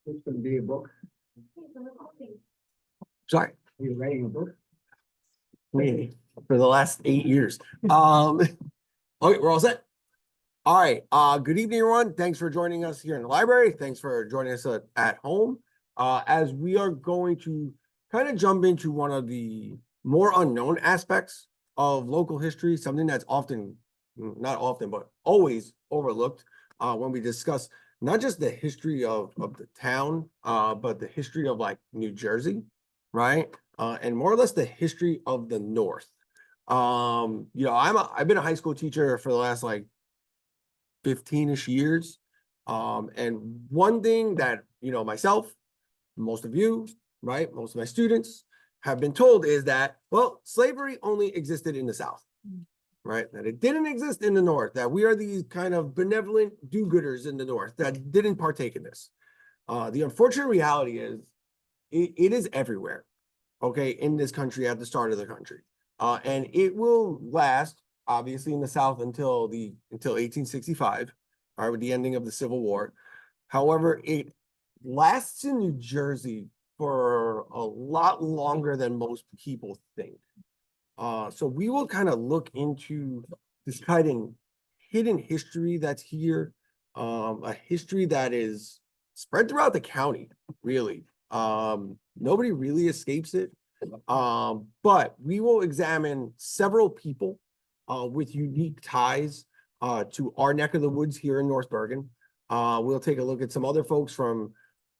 It's going to be a book. Sorry. Are you writing a book? Maybe for the last 8 years. Okay, we're all set. All right. Good evening, everyone. Thanks for joining us here in the library. Thanks for joining us at home. As we are going to kind of jump into one of the more unknown aspects of local history, something that's often, not often, but always overlooked when we discuss not just the history of the town, but the history of like New Jersey, right? And more or less the history of the North. I've been a high school teacher for the last like 15-ish years. And one thing that, myself, most of you, right, most of my students have been told is that, well, slavery only existed in the South, right? That it didn't exist in the North, that we are these kind of benevolent do-gooders in the North that didn't partake in this. The unfortunate reality is it is everywhere, okay, in this country at the start of the country. And it will last, obviously, in the South until 1865, all right, with the ending of the Civil War. However, it lasts in New Jersey for a lot longer than most people think. So we will kind of look into this kind of hidden history that's here, a history that is spread throughout the county, really. Nobody really escapes it. But we will examine several people with unique ties to our neck of the woods here in North Bergen. We'll take a look at some other folks from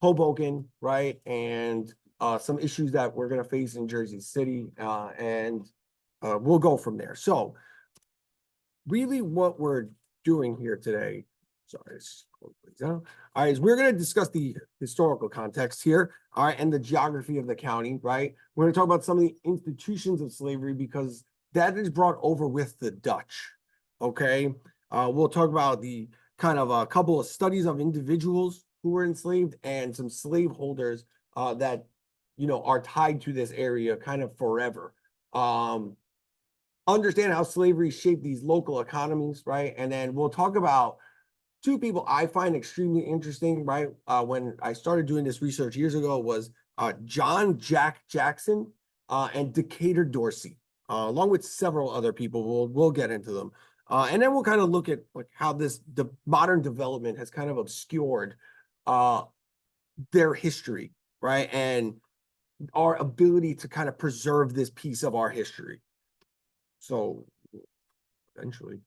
Hoboken, right? And some issues that we're going to face in Jersey City, and we'll go from there. So really what we're doing here today, sorry, all right, is we're going to discuss the historical context here, all right, and the geography of the county, right? We're going to talk about some of the institutions of slavery because that is brought over with the Dutch, okay? We'll talk about the kind of a couple of studies of individuals who were enslaved and some slaveholders that, are tied to this area kind of forever. Understand how slavery shaped these local economies, right? And then we'll talk about two people I find extremely interesting, right? When I started doing this research years ago was John Jack Jackson and Decatur Dorsey, along with several other people. We'll get into them. And then we'll kind of look at like how the modern development has kind of obscured their history, right? And our ability to kind of preserve this piece of our history. So eventually,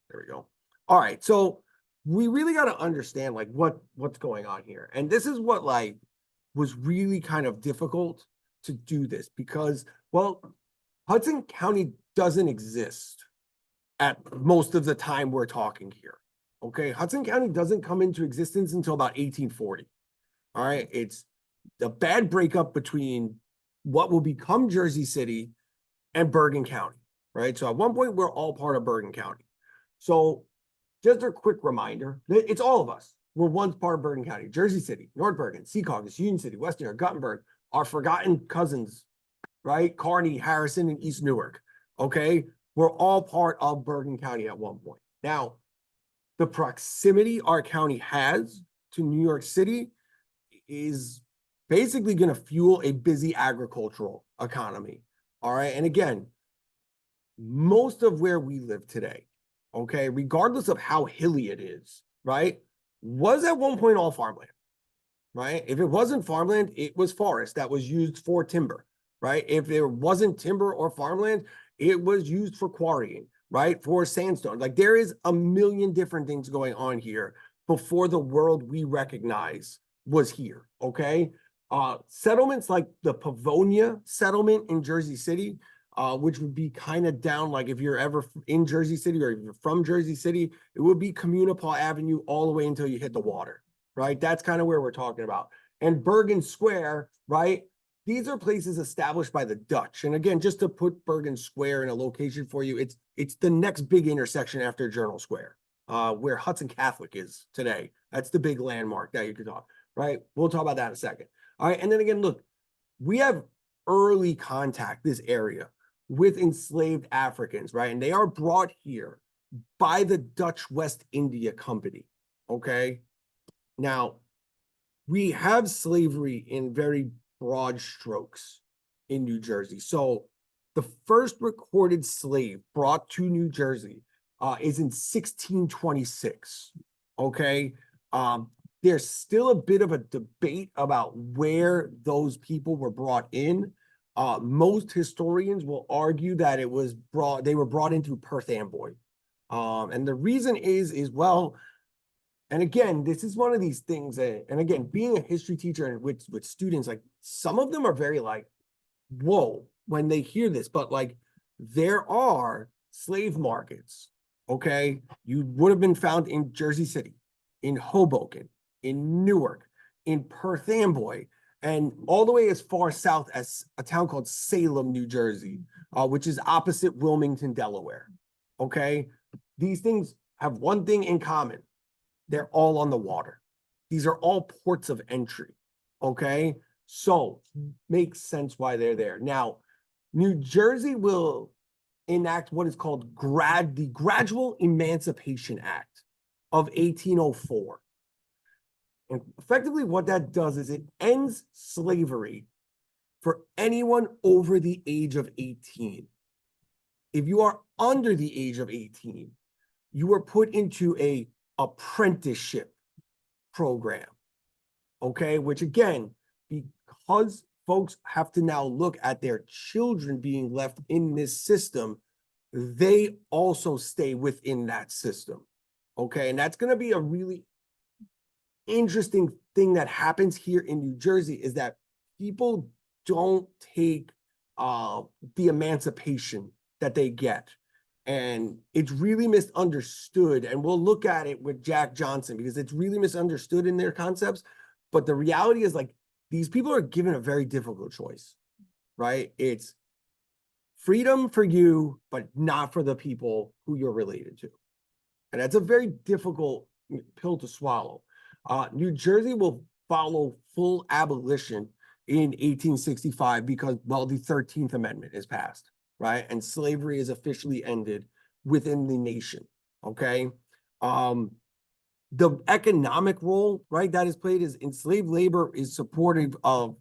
there we go. All right, so we really got to understand like what's going on here. And this is what like was really kind of difficult to do this because, well, Hudson County doesn't exist at most of the time we're talking here. Okay, Hudson County doesn't come into existence until about 1840. All right, it's the bad breakup between what will become Jersey City and Bergen County, right? So at one point, we're all part of Bergen County. So just a quick reminder, it's all of us. We're once part of Bergen County, Jersey City, North Bergen, Secaucus, Union City, West New York, Guttenberg, our forgotten cousins, right? Kearney, Harrison, and East Newark, okay? We're all part of Bergen County at one point. Now, the proximity our county has to New York City is basically going to fuel a busy agricultural economy, all right? And again, most of where we live today, okay, regardless of how hilly it is, right, was at one point all farmland, right? If it wasn't farmland, it was forest that was used for timber, right? If there wasn't timber or farmland, it was used for quarrying, right? For sandstone. Like there is a million different things going on here before the world we recognize was here, okay? Settlements like the Pavonia settlement in Jersey City, which would be kind of down, like if you're ever in Jersey City or if you're from Jersey City, it would be Communipaw Avenue all the way until you hit the water, right? That's kind of where we're talking about. And Bergen Square, right? These are places established by the Dutch. And again, just to put Bergen Square in a location for you, it's the next big intersection after Journal Square, where Hudson Catholic is today. That's the big landmark that you could talk, right? We'll talk about that in a second. All right, and then again, look, we have early contact, this area, with enslaved Africans, right? And they are brought here by the Dutch West India Company, okay? Now, we have slavery in very broad strokes in New Jersey. So the first recorded slave brought to New Jersey is in 1626. Okay. There's still a bit of a debate about where those people were brought in. Most historians will argue that they were brought in through Perth Amboy. And the reason is, well, and again, this is one of these things that, and again, being a history teacher and with students, like some of them are very like, whoa, when they hear this, but like there are slave markets, okay? You would have been found in Jersey City, in Hoboken, in Newark, in Perth Amboy, and all the way as far south as a town called Salem, New Jersey, which is opposite Wilmington, Delaware, okay? These things have one thing in common. They're all on the water. These are all ports of entry, okay? So makes sense why they're there. Now, New Jersey will enact what is called the Gradual Emancipation Act of 1804. And effectively what that does is it ends slavery for anyone over the age of 18. If you are under the age of 18, you are put into a apprenticeship program, okay? Which again, because folks have to now look at their children being left in this system, they also stay within that system, okay? And that's going to be a really interesting thing that happens here in New Jersey is that people don't take the emancipation that they get. And it's really misunderstood. And we'll look at it with Jack Johnson because it's really misunderstood in their concepts. But the reality is like these people are given a very difficult choice, right? It's freedom for you, but not for the people who you're related to. And that's a very difficult pill to swallow. New Jersey will follow full abolition in 1865 because, well, the 13th Amendment is passed, right? And slavery is officially ended within the nation, okay? The economic role, right, that is played is enslaved labor is supportive of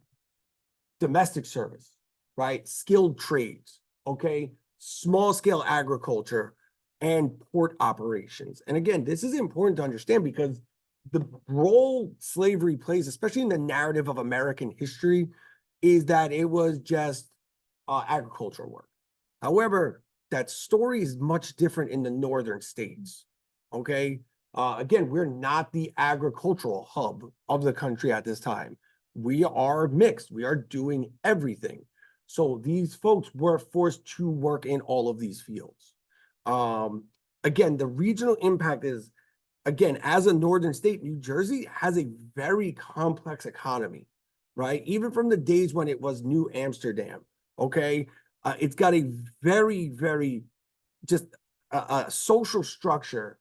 domestic service, right? Skilled trades, okay? Small scale agriculture and port operations. And again, this is important to understand because the role slavery plays, especially in the narrative of American history, is that it was just agricultural work. However, that story is much different in the northern states, okay? Again, we're not the agricultural hub of the country at this time. We are mixed. We are doing everything. So these folks were forced to work in all of these fields. Again, the regional impact is, again, as a northern state, New Jersey has a very complex economy, right? Even from the days when it was New Amsterdam, okay? It's got a very, very just a social structure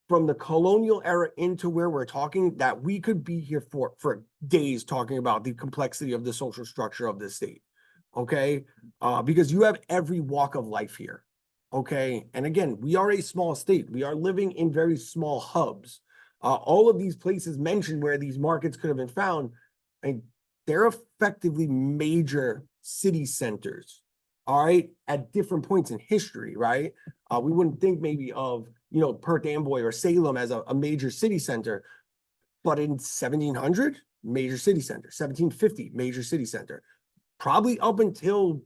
from the colonial era into where we're talking that we could be here for days talking about the complexity of the social structure of this state, okay? Because you have every walk of life here, okay? And again, we are a small state. We are living in very small hubs. All of these places mentioned where these markets could have been found, and they're effectively major city centers, all right, at different points in history, right? We wouldn't think maybe of, you know, Perth Amboy or Salem as a major city center, but in 1700, major city center, 1750, major city center, probably up until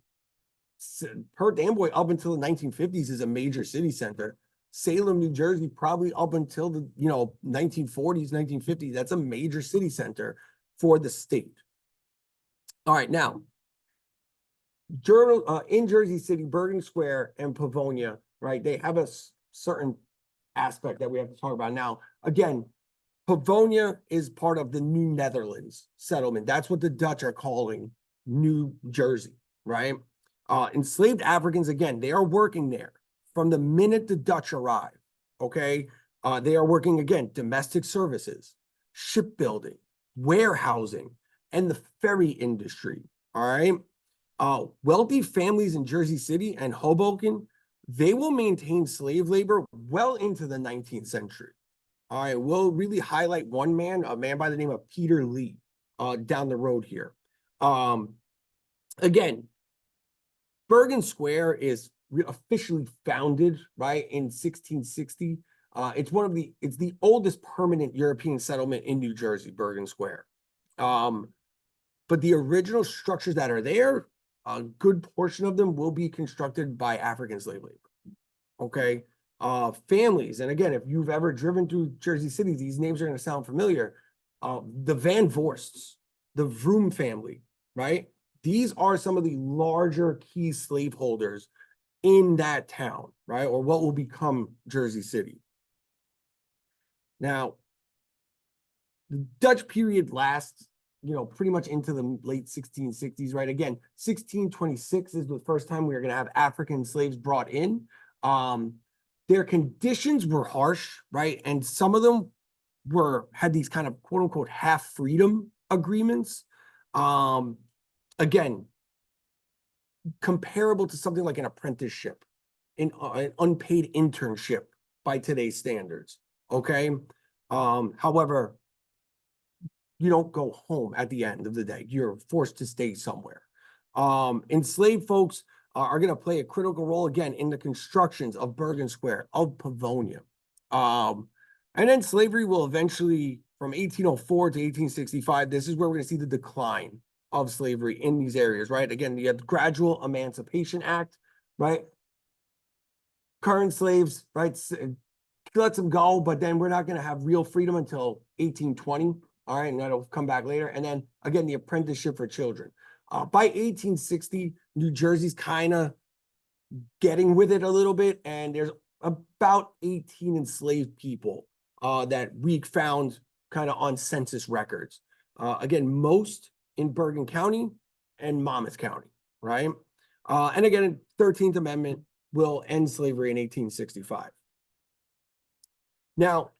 Perth Amboy up until the 1950s is a major city center. Salem, New Jersey, probably up until the, you know, 1940s, 1950s, that's a major city center for the state. All right, now, in Jersey City, Bergen Square and Pavonia, right, they have a certain aspect that we have to talk about now. Again, Pavonia is part of the New Netherlands settlement. That's what the Dutch are calling New Jersey, right? Enslaved Africans, again, they are working there from the minute the Dutch arrive, okay? They are working, again, domestic services, shipbuilding, warehousing, and the ferry industry, all right? Wealthy families in Jersey City and Hoboken, they will maintain slave labor well into the 19th century, all right, we'll really highlight one man, a man by the name of Peter Lee, down the road here. Again, Bergen Square is officially founded, right, in 1660. It's the oldest permanent European settlement in New Jersey, Bergen Square. But the original structures that are there, a good portion of them will be constructed by African slave labor. Okay. Families, and again, if you've ever driven through Jersey City, these names are going to sound familiar. The Van Vorsts, the Vroom family, right? These are some of the larger key slaveholders in that town, right? Or what will become Jersey City. Now, the Dutch period lasts, pretty much into the late 1660s, right? Again, 1626 is the first time we are going to have African slaves brought in. Their conditions were harsh, right? And some of them had these kind of quote unquote half freedom agreements. Again, comparable to something like an apprenticeship, an unpaid internship by today's standards. Okay. However, you don't go home at the end of the day. You're forced to stay somewhere. Enslaved folks are going to play a critical role again in the constructions of Bergen Square, of Pavonia. And then slavery will eventually, from 1804 to 1865, this is where we're going to see the decline of slavery in these areas, right? Again, you have the Gradual Emancipation Act, right? Current slaves, right? Let them go, but then we're not going to have real freedom until 1820. All right, and that'll come back later. And then again, the apprenticeship for children. By 1860, New Jersey's kind of getting with it a little bit, and there's about 18 enslaved people that we found kind of on census records. Again, most in Bergen County and Monmouth County, right? And again, 13th Amendment will end slavery in 1865. Now,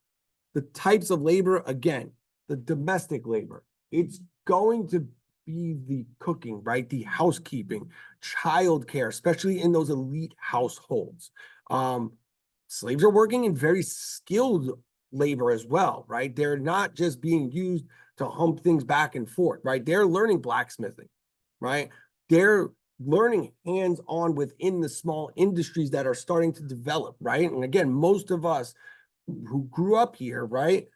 the types of labor, again, the domestic labor, it's going to be the cooking, right? The housekeeping, childcare, especially in those elite households. Slaves are working in very skilled labor as well, right? They're not just being used to hump things back and forth, right? They're learning blacksmithing, right? They're learning hands-on within the small industries that are starting to develop, right? And again, most of us who grew up here, right,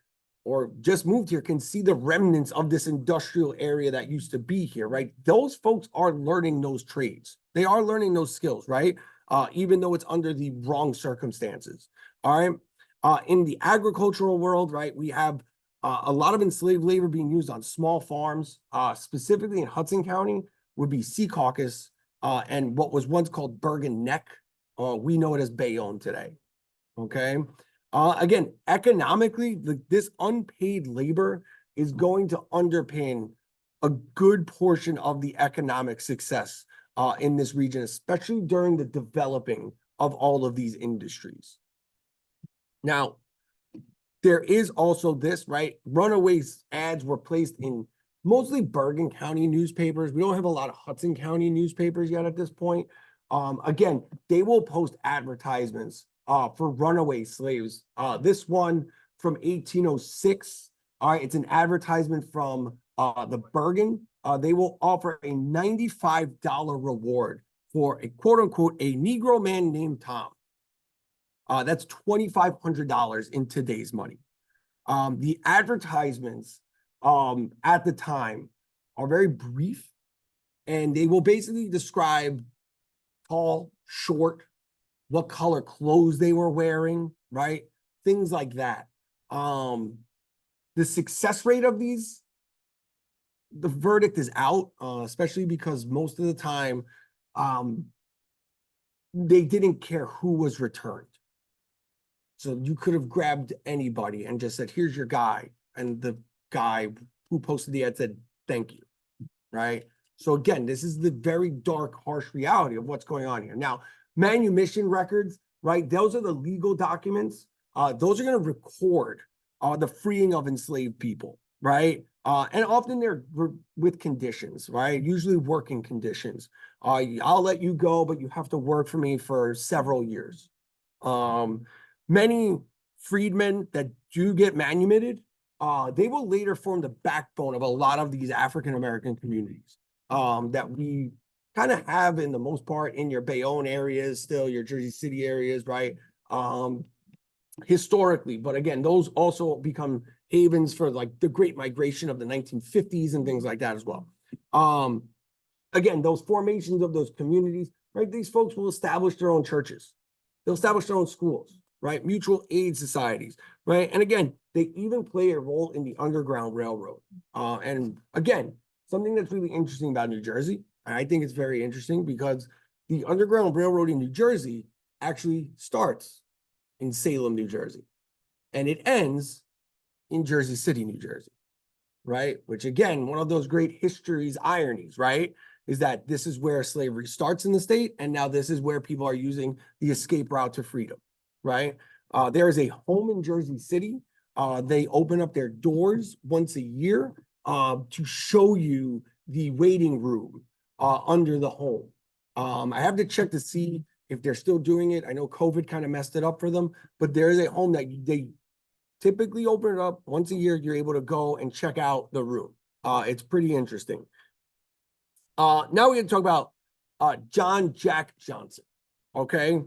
or just moved here can see the remnants of this industrial area that used to be here, right? Those folks are learning those trades. They are learning those skills, right? Even though it's under the wrong circumstances, all right? In the agricultural world, right, we have a lot of enslaved labor being used on small farms, specifically in Hudson County would be Secaucus and what was once called Bergen Neck. We know it as Bayonne today, okay? Again, economically, this unpaid labor is going to underpin a good portion of the economic success in this region, especially during the developing of all of these industries. Now, there is also this, right? Runaway ads were placed in mostly Bergen County newspapers. We don't have a lot of Hudson County newspapers yet at this point. Again, they will post advertisements for runaway slaves. This one from 1806, all right, it's an advertisement from the Bergen. They will offer a $95 reward for a quote unquote, a Negro man named Tom. That's $2,500 in today's money. The advertisements at the time are very brief, and they will basically describe tall, short, what color clothes they were wearing, right? Things like that. The success rate of these, the verdict is out, especially because most of the time, they didn't care who was returned. So you could have grabbed anybody and just said, here's your guy. And the guy who posted the ad said, thank you, right? So again, this is the very dark, harsh reality of what's going on here. Now, manumission records, right? Those are the legal documents. Those are going to record the freeing of enslaved people, right? And often they're with conditions, right? Usually working conditions. I'll let you go, but you have to work for me for several years. Many freedmen that do get manumitted, they will later form the backbone of a lot of these African-American communities that we kind of have in the most part in your Bayonne areas, still your Jersey City areas, right? Historically, but again, those also become havens for like the Great Migration of the 1950s and things like that as well. Again, those formations of those communities, right? These folks will establish their own churches. They'll establish their own schools, right? Mutual aid societies, right? And again, they even play a role in the Underground Railroad. And again, something that's really interesting about New Jersey, and I think it's very interesting because the Underground Railroad in New Jersey actually starts in Salem, New Jersey, and it ends in Jersey City, New Jersey, right? Which again, one of those great history's ironies, right? Is that this is where slavery starts in the state, and now this is where people are using the escape route to freedom, right? There is a home in Jersey City. They open up their doors once a year to show you the waiting room under the home. I have to check to see if they're still doing it. I know COVID kind of messed it up for them, but there is a home that they typically open it up once a year. You're able to go and check out the room. It's pretty interesting. Now we're going to talk about John Jack Johnson. Okay.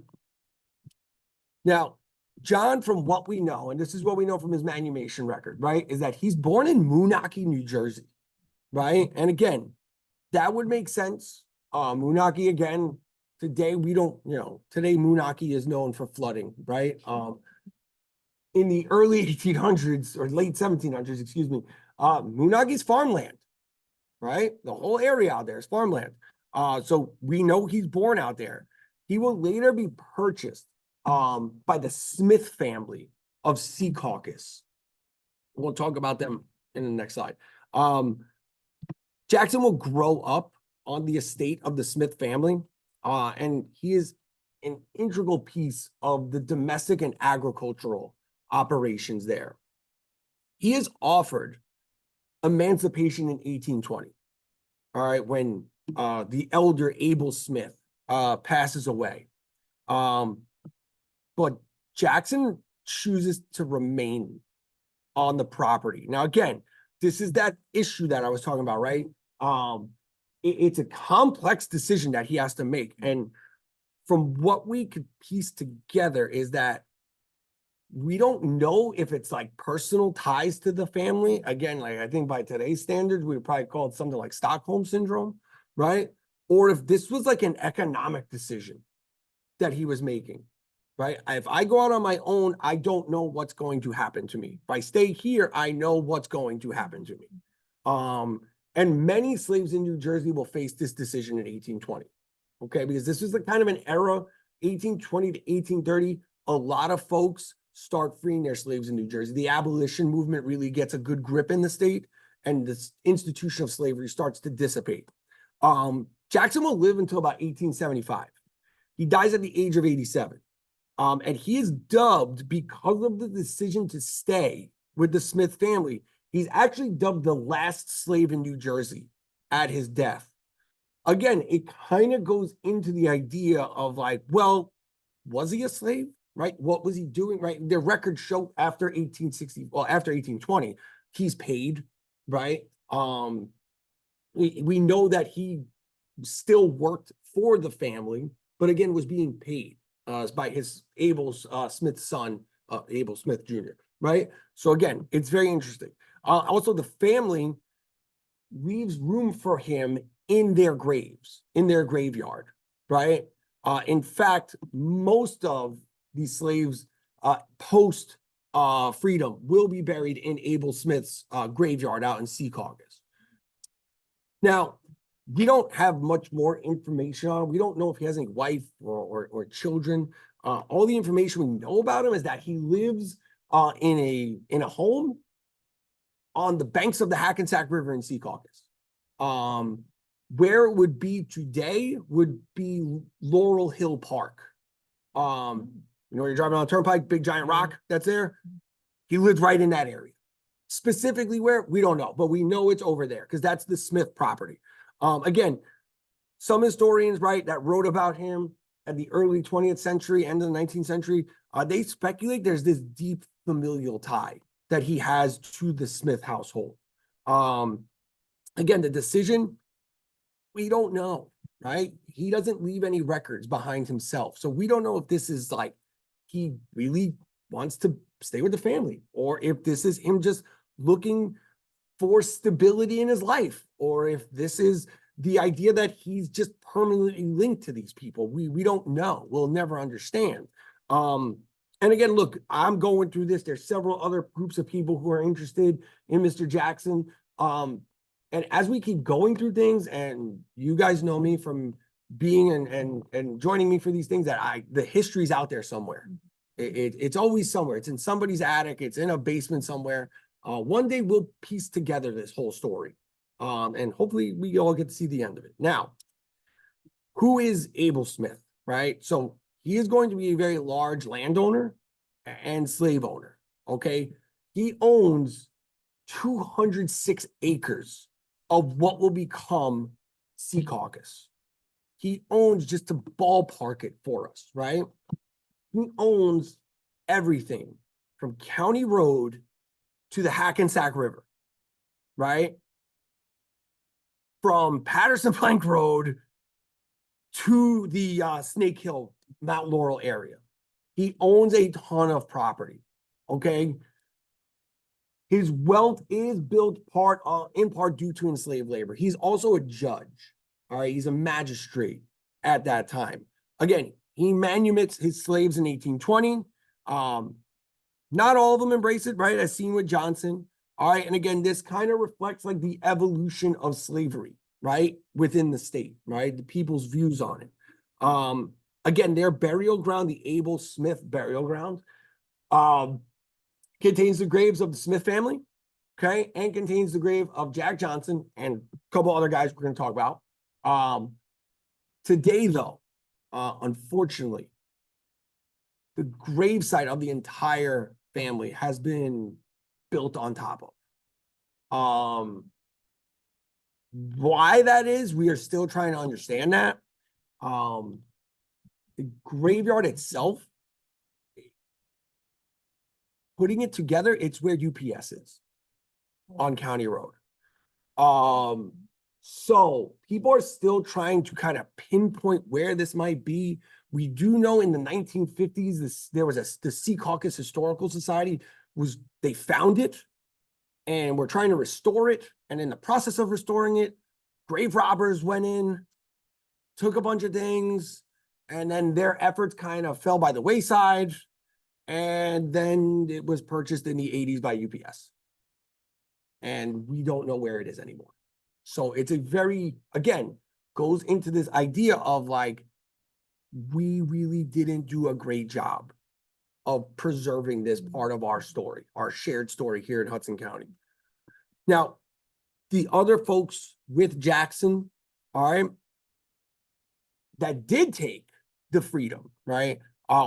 Now, John, from what we know, and this is what we know from his manumission record, right, is that he's born in Moonachie, New Jersey, right? And again, that would make sense. Moonachie, again, today we don't, today Moonachie is known for flooding, right? In the early 1800s or late 1700s, excuse me, Moonachie's farmland, right? The whole area out there is farmland. So we know he's born out there. He will later be purchased by the Smith family of Secaucus. We'll talk about them in the next slide. Jackson will grow up on the estate of the Smith family, and he is an integral piece of the domestic and agricultural operations there. He is offered emancipation in 1820, all right, when the elder Abel Smith passes away. But Jackson chooses to remain on the property. Now, again, this is that issue that I was talking about, right? It's a complex decision that he has to make. And from what we could piece together is that we don't know if it's like personal ties to the family. Again, like I think by today's standards, we would probably call it something like Stockholm syndrome, right? Or if this was like an economic decision that he was making, right? If I go out on my own, I don't know what's going to happen to me. If I stay here, I know what's going to happen to me. And many slaves in New Jersey will face this decision in 1820, okay? Because this was the kind of an era, 1820 to 1830, a lot of folks start freeing their slaves in New Jersey. The abolition movement really gets a good grip in the state, and this institution of slavery starts to dissipate. Jackson will live until about 1875. He dies at the age of 87. And he is dubbed, because of the decision to stay with the Smith family, he's actually dubbed the last slave in New Jersey at his death. Again, it kind of goes into the idea of like, well, was he a slave? Right? What was he doing? Right? Their records show after 1860, well, after 1820, he's paid, right? We know that he still worked for the family, but again, was being paid by his Abel Smith's son, Abel Smith Jr., right? So again, it's very interesting. Also, the family leaves room for him in their graves, in their graveyard, right? In fact, most of these slaves post freedom will be buried in Abel Smith's graveyard out in Secaucus. Now, we don't have much more information on him. We don't know if he has any wife or children. All the information we know about him is that he lives in a home on the banks of the Hackensack River in Secaucus. Where it would be today would be Laurel Hill Park. You're driving on a turnpike, big giant rock that's there. He lived right in that area. Specifically where, we don't know, but we know it's over there because that's the Smith property. Again, some historians, right, that wrote about him at the early 20th century, end of the 19th century, they speculate there's this deep familial tie that he has to the Smith household. Again, the decision, we don't know, right? He doesn't leave any records behind himself. So we don't know if this is like he really wants to stay with the family, or if this is him just looking for stability in his life, or if this is the idea that he's just permanently linked to these people. We don't know. We'll never understand. And again, look, I'm going through this. There's several other groups of people who are interested in Mr. Jackson. And as we keep going through things, and you guys know me from being and joining me for these things, that the history's out there somewhere. It's always somewhere. It's in somebody's attic. It's in a basement somewhere. One day we'll piece together this whole story. And hopefully we all get to see the end of it. Now, who is Abel Smith, right? So he is going to be a very large landowner and slave owner, okay? He owns 206 acres of what will become Secaucus. He owns, just to ballpark it for us, right? He owns everything from County Road to the Hackensack River, right? From Patterson Plank Road to the Snake Hill, Mount Laurel area. He owns a ton of property, okay? His wealth is built in part due to enslaved labor. He's also a judge, all right? He's a magistrate at that time. Again, he manumits his slaves in 1820. Not all of them embrace it, right? As seen with Johnson. All right. And again, this kind of reflects like the evolution of slavery, right? Within the state, right? The people's views on it. Again, their burial ground, the Abel Smith burial ground, contains the graves of the Smith family, okay? And contains the grave of Jack Johnson and a couple other guys we're going to talk about. Today, though, unfortunately, the gravesite of the entire family has been built on top of. Why that is, we are still trying to understand that. The graveyard itself, putting it together, it's where UPS is on County Road. So people are still trying to kind of pinpoint where this might be. We do know in the 1950s, there was the Secaucus Historical Society, they found it and we're trying to restore it. And in the process of restoring it, grave robbers went in, took a bunch of things, and then their efforts kind of fell by the wayside. And then it was purchased in the 80s by UPS. And we don't know where it is anymore. So it's a very, again, goes into this idea of like, we really didn't do a great job of preserving this part of our story, our shared story here in Hudson County. Now, the other folks with Jackson, all right, that did take the freedom, right,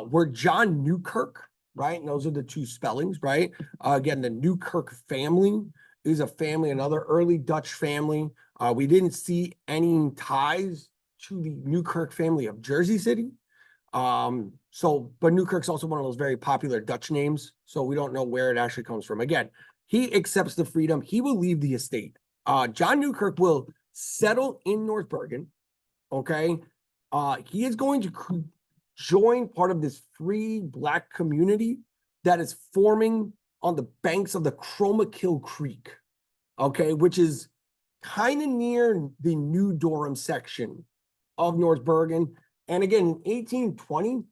were John Newkirk, right? And those are the two spellings, right? Again, the Newkirk family is a family, another early Dutch family. We didn't see any ties to the Newkirk family of Jersey City. But Newkirk's also one of those very popular Dutch names, so we don't know where it actually comes from. Again, he accepts the freedom. He will leave the estate. John Newkirk will settle in North Bergen, okay? He is going to join part of this free Black community that is forming on the banks of the Chromakill Creek, okay, which is kind of near the New Durham section of North Bergen. And again, in 1820,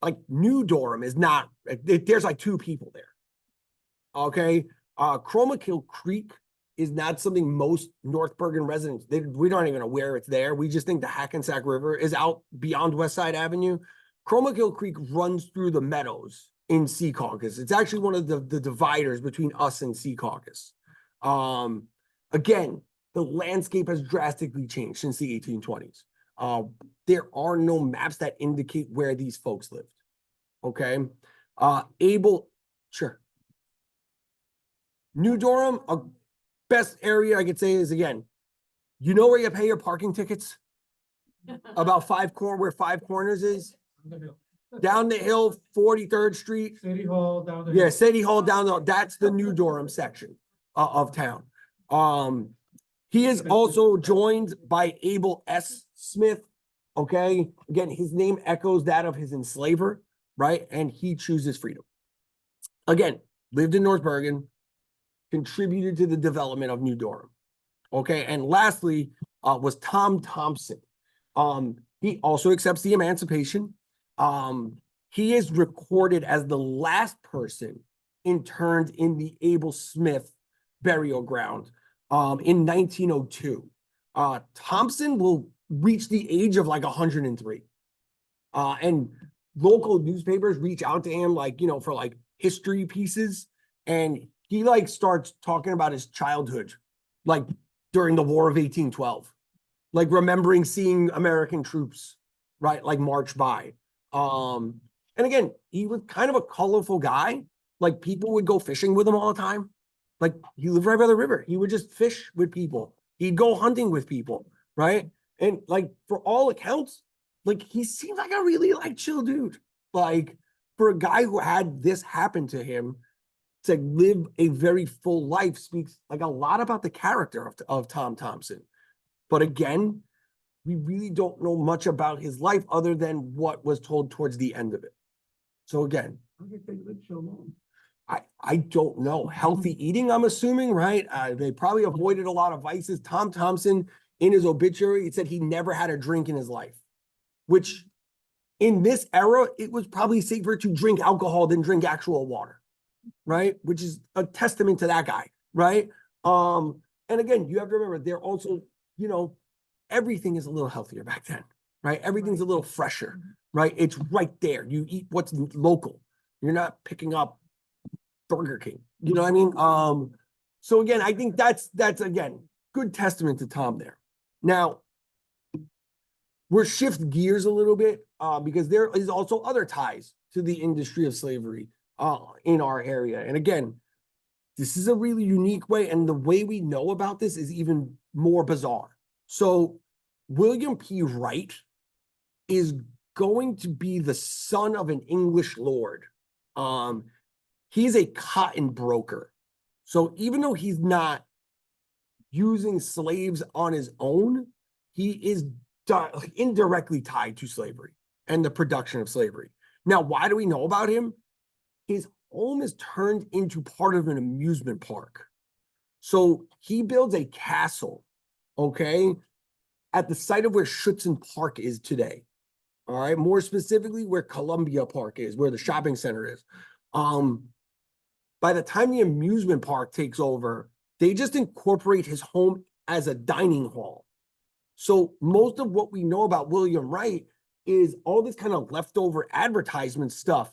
like New Durham is not, there's like two people there, okay? Chromakill Creek is not something most North Bergen residents, we don't even know where it's there. We just think the Hackensack River is out beyond West Side Avenue. Chromakill Creek runs through the meadows in Secaucus. It's actually one of the dividers between us and Secaucus. Again, the landscape has drastically changed since the 1820s. There are no maps that indicate where these folks lived. Okay. Sure. New Durham, best area I could say is, again, you know where you pay your parking tickets? about where Five Corners is. Down the hill, 43rd Street. City Hall down there. Yeah, City Hall down the, that's the New Durham section of town. He is also joined by Abel S. Smith. Okay, again, his name echoes that of his enslaver, right? And he chooses freedom. Again, lived in North Bergen, contributed to the development of New Durham. Okay, and lastly was Tom Thompson. He also accepts the emancipation. He is recorded as the last person interned in the Abel Smith burial ground in 1902. Thompson will reach the age of like 103. And local newspapers reach out to him, like, you know, for like history pieces. And he like starts talking about his childhood, like during the War of 1812, like remembering seeing American troops, right, like march by. And again, he was kind of a colorful guy. Like people would go fishing with him all the time. Like he lived right by the river. He would just fish with people. He'd go hunting with people, right? And like for all accounts, like he seemed like a really like chill dude. Like for a guy who had this happen to him, to live a very full life speaks like a lot about the character of Tom Thompson. But again, we really don't know much about his life other than what was told towards the end of it. So again, I don't know. Healthy eating, I'm assuming, right? They probably avoided a lot of vices. Tom Thompson, in his obituary, he said he never had a drink in his life, which in this era, it was probably safer to drink alcohol than drink actual water, right? Which is a testament to that guy, right? And again, you have to remember, they're also, you know, everything is a little healthier back then, right? Everything's a little fresher, right? It's right there. You eat what's local. You're not picking up Burger King. You know what I mean? So again, I think that's again, good testament to Tom there. Now, we're shift gears a little bit because there is also other ties to the industry of slavery in our area. And again, this is a really unique way, and the way we know about this is even more bizarre. So William P. Wright is going to be the son of an English lord. He's a cotton broker. So even though he's not using slaves on his own, he is indirectly tied to slavery and the production of slavery. Now, why do we know about him? His home is turned into part of an amusement park. So he builds a castle, okay, at the site of where Hudson Park is today. All right, more specifically where Columbia Park is, where the shopping center is. By the time the amusement park takes over, they just incorporate his home as a dining hall. So most of what we know about William Wright is all this kind of leftover advertisement stuff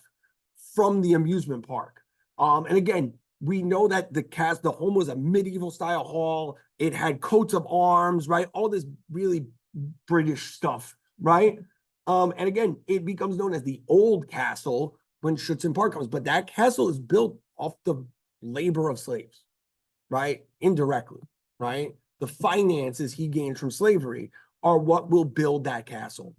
from the amusement park. And again, we know that the home was a medieval style hall. It had coats of arms, right? All this really British stuff, right? And again, it becomes known as the Old Castle when Hudson Park comes, but that castle is built off the labor of slaves, right? Indirectly, right? The finances he gained from slavery are what will build that castle.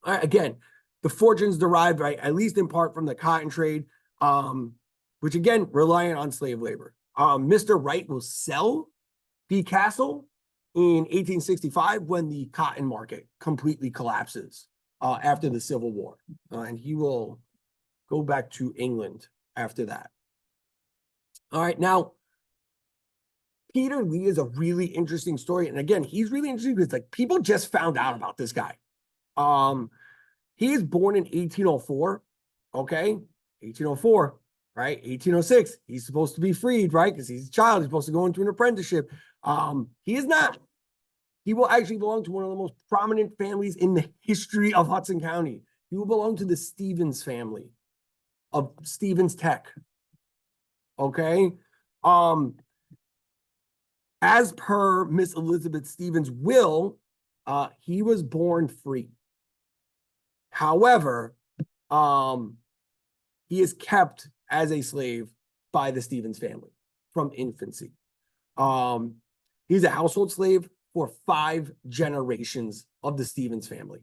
All right, again, the fortunes derived, right, at least in part from the cotton trade, which again, reliant on slave labor. Mr. Wright will sell the castle in 1865 when the cotton market completely collapses after the Civil War. And he will go back to England after that. All right, now, Peter Lee is a really interesting story. And again, he's really interesting because like people just found out about this guy. He is born in 1804, okay? 1804, right? 1806, he's supposed to be freed, right? Because he's a child, he's supposed to go into an apprenticeship. He is not. He will actually belong to one of the most prominent families in the history of Hudson County. He will belong to the Stevens family of Stevens Tech, okay? As per Miss Elizabeth Stevens' will, he was born free. However, he is kept as a slave by the Stevens family from infancy. He's a household slave for 5 generations of the Stevens family.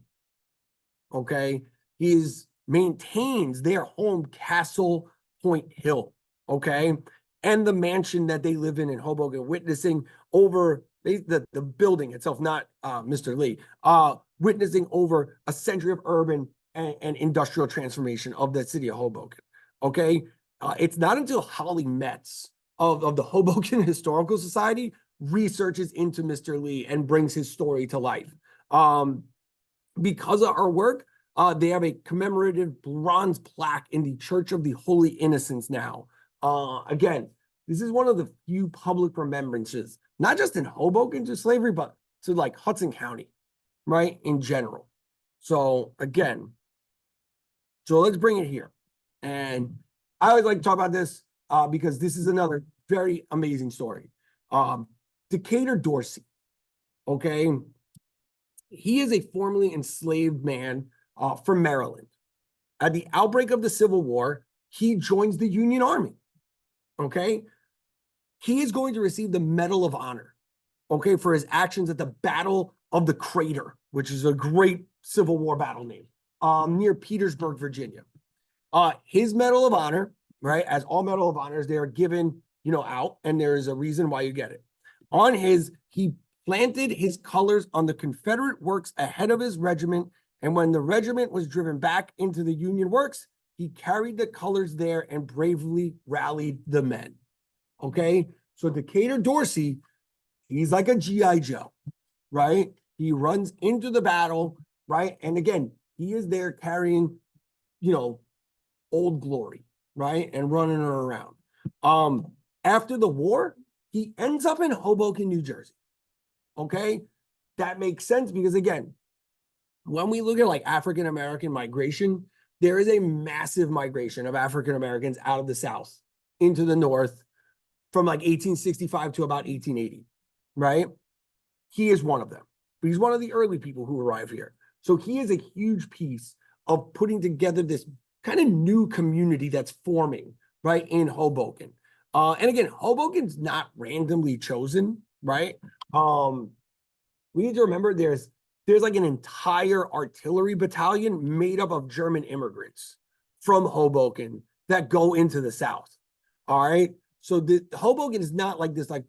Okay. He maintains their home, Castle Point Hill. Okay. And the mansion that they live in Hoboken, witnessing over the building itself, not Mr. Lee, witnessing over a century of urban and industrial transformation of the city of Hoboken. Okay. It's not until Holly Metz of the Hoboken Historical Society researches into Mr. Lee and brings his story to life. Because of our work, they have a commemorative bronze plaque in the Church of the Holy Innocents now. Again, this is one of the few public remembrances, not just in Hoboken to slavery, but to like Hudson County, right, in general. So again, so let's bring it here. And I always like to talk about this because this is another very amazing story. Decatur Dorsey, okay? He is a formerly enslaved man from Maryland. At the outbreak of the Civil War, he joins the Union Army, okay? He is going to receive the Medal of Honor, okay, for his actions at the Battle of the Crater, which is a great Civil War battle name, near Petersburg, Virginia. His Medal of Honor, right, as all Medal of Honors, they are given, out, and there is a reason why you get it. On his, he planted his colors on the Confederate works ahead of his regiment, and when the regiment was driven back into the Union works, he carried the colors there and bravely rallied the men. Okay, so Decatur Dorsey, he's like a G.I. Joe, right? He runs into the battle, right? And again, he is there carrying, Old Glory, right? And running her around. After the war, he ends up in Hoboken, New Jersey. Okay, that makes sense because again, when we look at like African American migration, there is a massive migration of African Americans out of the South into the North from like 1865 to about 1880, right? He is one of them, but he's one of the early people who arrived here. So he is a huge piece of putting together this kind of new community that's forming, right, in Hoboken. And again, Hoboken's not randomly chosen, right? We need to remember there's like an entire artillery battalion made up of German immigrants from Hoboken that go into the South. All right. So the Hoboken is not like this, like,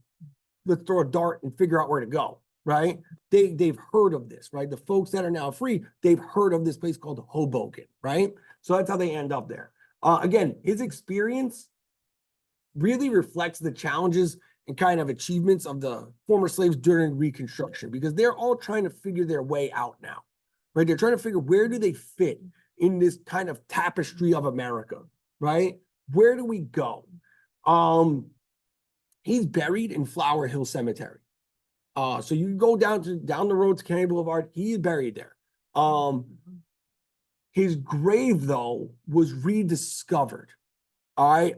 let's throw a dart and figure out where to go, right? They've heard of this, right? The folks that are now free, they've heard of this place called Hoboken, right? So that's how they end up there. Again, his experience really reflects the challenges and kind of achievements of the former slaves during Reconstruction, because they're all trying to figure their way out now, right? They're trying to figure where do they fit in this kind of tapestry of America, right? Where do we go? He's buried in Flower Hill Cemetery. So you go down the road to Kennedy Boulevard, he's buried there. His grave, though, was rediscovered. All right,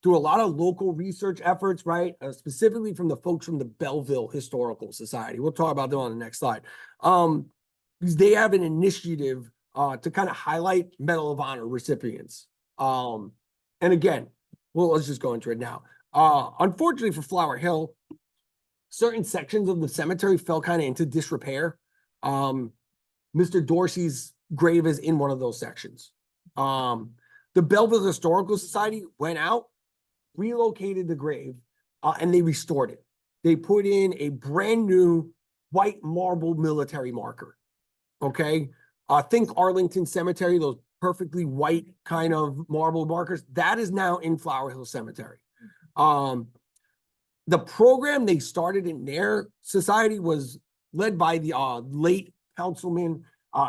through a lot of local research efforts, right? Specifically from the folks from the Belleville Historical Society. We'll talk about them on the next slide. Because they have an initiative to kind of highlight Medal of Honor recipients. And again, well, let's just go into it now. Unfortunately for Flower Hill, certain sections of the cemetery fell kind of into disrepair. Mr. Dorsey's grave is in one of those sections. The Belleville Historical Society went out, relocated the grave, and they restored it. They put in a brand new white marble military marker. Okay. Think Arlington Cemetery, those perfectly white kind of marble markers. That is now in Flower Hill Cemetery. The program they started in their society was led by the late Councilman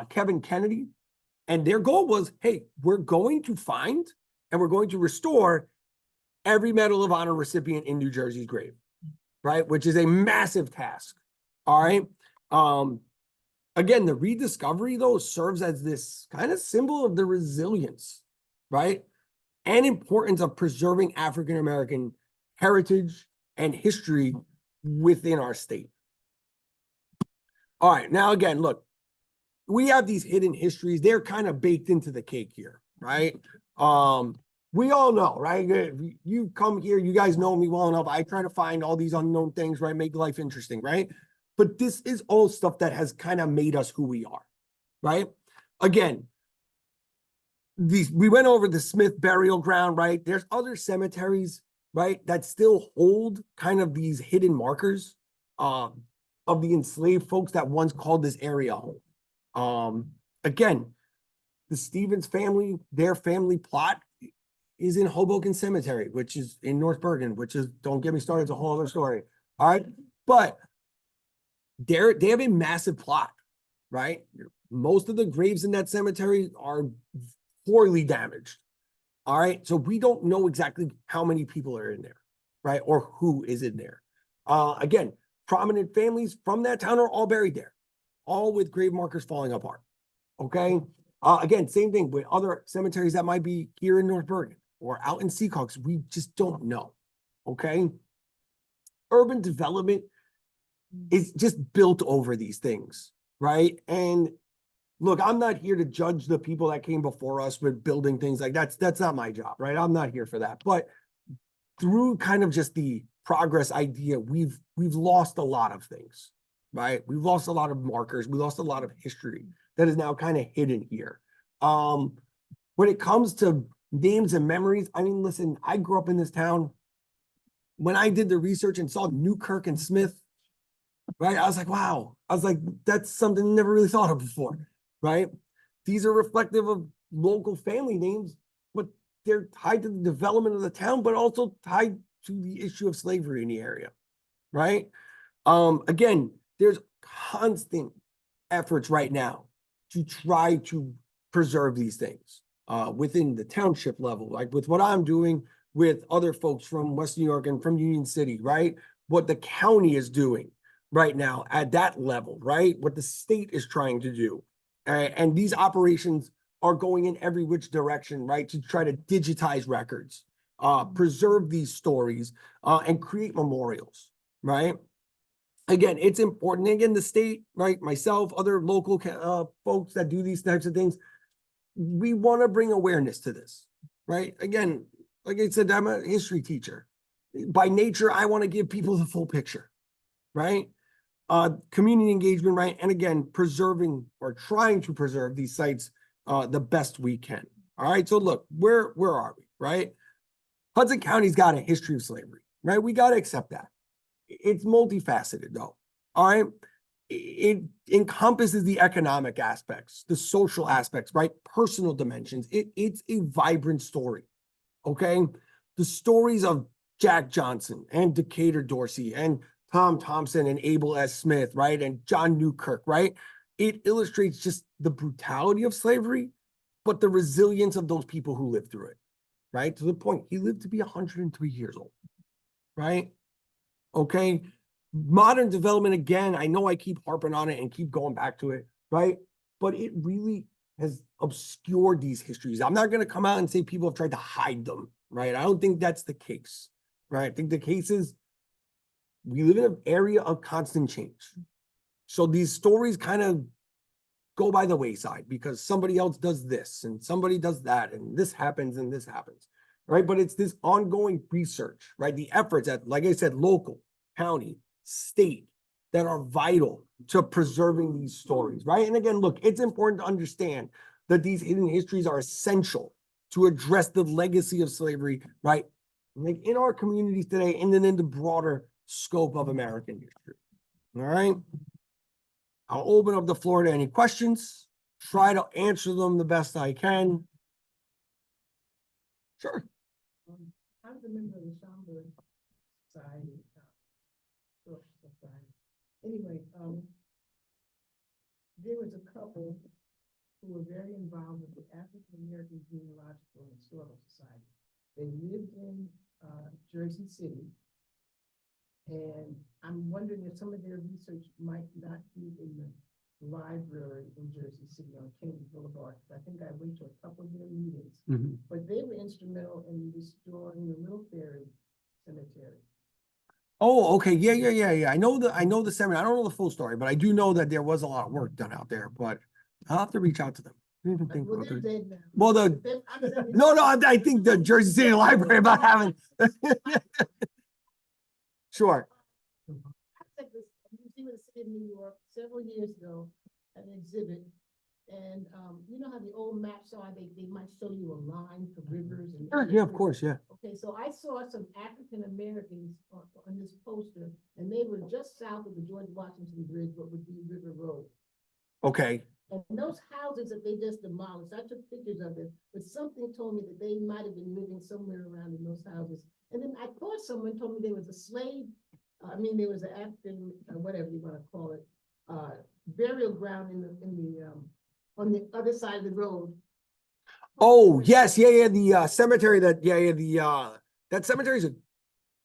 Kevin Kennedy. And their goal was, hey, we're going to find and we're going to restore every Medal of Honor recipient in New Jersey's grave, right? Which is a massive task. All right. Again, the rediscovery, though, serves as this kind of symbol of the resilience, right? And importance of preserving African-American heritage and history within our state. All right. Now, again, look, we have these hidden histories. They're kind of baked into the cake here, right? We all know, right? You come here, you guys know me well enough. I try to find all these unknown things, right? Make life interesting, right? But this is all stuff that has kind of made us who we are, right? Again, we went over the Smith burial ground, right? There's other cemeteries, right, that still hold kind of these hidden markers of the enslaved folks that once called this area home. Again, the Stevens family, their family plot is in Hoboken Cemetery, which is in North Bergen, which is, don't get me started, it's a whole other story. All right. But they have a massive plot, right? Most of the graves in that cemetery are poorly damaged. All right. So we don't know exactly how many people are in there, right? Or who is in there. Again, prominent families from that town are all buried there, all with grave markers falling apart. Okay. Again, same thing with other cemeteries that might be here in North Bergen or out in Seahawks. We just don't know. Okay. Urban development is just built over these things, right? And look, I'm not here to judge the people that came before us with building things like that's not my job, right? I'm not here for that. But through kind of just the progress idea, we've lost a lot of things, right? We've lost a lot of markers. We lost a lot of history that is now kind of hidden here. When it comes to names and memories, I mean, listen, I grew up in this town. When I did the research and saw Newkirk and Smith, right, I was like, wow. I was like, that's something I never really thought of before, right? These are reflective of local family names, but they're tied to the development of the town, but also tied to the issue of slavery in the area, right? Again, there's constant efforts right now to try to preserve these things within the township level, like with what I'm doing with other folks from West New York and from Union City, right? What the county is doing right now at that level, right? What the state is trying to do. And these operations are going in every which direction, right? To try to digitize records, preserve these stories, and create memorials, right? Again, it's important. Again, the state, right? Myself, other local folks that do these types of things, we want to bring awareness to this, right? Again, like I said, I'm a history teacher. By nature, I want to give people the full picture, right? Community engagement, right? And again, preserving or trying to preserve these sites the best we can. All right. So look, where are we, right? Hudson County's got a history of slavery, right? We got to accept that. It's multifaceted though. All right. It encompasses the economic aspects, the social aspects, right? Personal dimensions. It's a vibrant story. Okay. The stories of Jack Johnson and Decatur Dorsey and Tom Thompson and Abel S. Smith, right? And John Newkirk, right? It illustrates just the brutality of slavery, but the resilience of those people who lived through it, right? To the point, he lived to be 103 years old, right? Okay. Modern development, again, I know I keep harping on it and keep going back to it, right? But it really has obscured these histories. I'm not going to come out and say people have tried to hide them, right? I don't think that's the case, right? I think the case is we live in an area of constant change. So these stories kind of go by the wayside because somebody else does this and somebody does that and this happens, right? But it's this ongoing research, right? The efforts at, like I said, local, county, state, that are vital to preserving these stories, right? And again, look, it's important to understand that these hidden histories are essential to address the legacy of slavery, right? Like in our communities today and then in the broader scope of American history. All right. I'll open up the floor to any questions, try to answer them the best I can. Sure. I was a member of the Schaumburg Society, Anyway, there was a couple who were very involved with the African American Genealogical and Historical Society. They lived in Jersey City. And I'm wondering if some of their research might not be in the library in Jersey City on Kennedy Boulevard. I think I went to a couple of their meetings, but they were instrumental in restoring the Little Ferry Cemetery. Oh, okay. Yeah. I know the cemetery. I don't know the full story, but I do know that there was a lot of work done out there, but I'll have to reach out to them. Well, they're dead now. Well, I think the Jersey City Library about having. Sure. The museum of the city in New York several years ago at an exhibit. And, you know how the old maps are, they might show you a line for rivers and. Sure, yeah, of course, yeah. Okay, so I saw some African Americans on this poster, and they were just south of the George Washington Bridge, what would be River Road. Okay. And those houses that they just demolished, I took pictures of it, but something told me that they might have been living somewhere around in those houses. And then I thought someone told me there was a slave, there was an African, whatever you want to call it, burial ground on the other side of the road. Oh, yes, yeah, the cemetery that that cemetery is a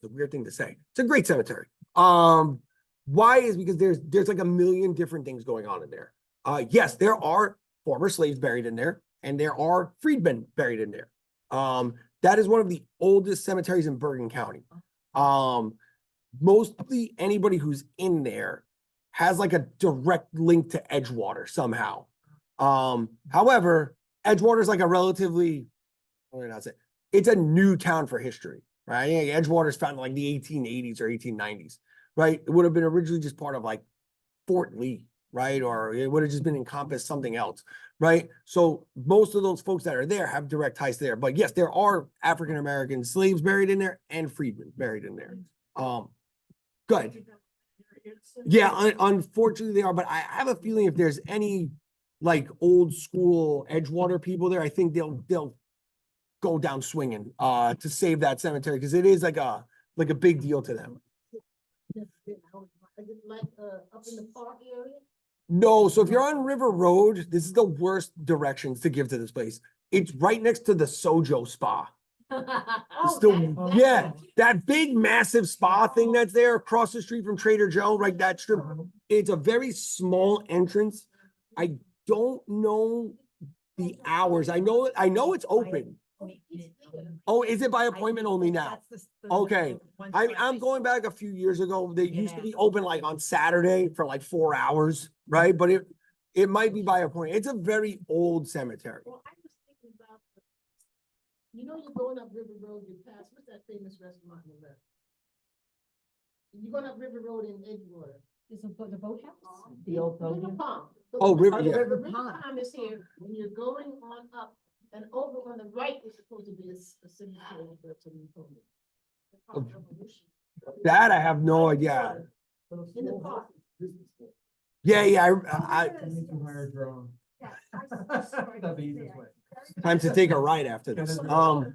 weird thing to say. It's a great cemetery. Why is because there's like a million different things going on in there. Yes, there are former slaves buried in there, and there are freedmen buried in there. That is one of the oldest cemeteries in Bergen County. Mostly anybody who's in there has like a direct link to Edgewater somehow. However, Edgewater is like a relatively, what did I say? It's a new town for history, right? Yeah, Edgewater is founded in like the 1880s or 1890s, right? It would have been originally just part of like Fort Lee, right? Or it would have just been encompassed something else, right? So most of those folks that are there have direct ties there. But yes, there are African American slaves buried in there and freedmen buried in there. Good. Yeah, unfortunately they are, but I have a feeling if there's any like old school Edgewater people there, I think they'll go down swinging to save that cemetery because it is like a big deal to them. Like up in the park area? No, so if you're on River Road, this is the worst directions to give to this place. It's right next to the Sojo Spa. That big massive spa thing that's there across the street from Trader Joe, right? That strip. It's a very small entrance. I don't know the hours. I know it's open. Oh, is it by appointment only now? Okay. I'm going back a few years ago. They used to be open like on Saturday for like 4 hours, right? But it might be by appointment. It's a very old cemetery. Well, I was thinking about, you're going up River Road, you pass, what's that famous restaurant on the left? You're going up River Road in Edgewater. Is the boathouse? The old River Palm. Oh, River, yeah. River Palm is here, when you're going on up, and over on the right is supposed to be a cemetery, that's what you told me. That I have no idea. In the park. Yeah, I That'd be easiest way. time to take a ride after this. And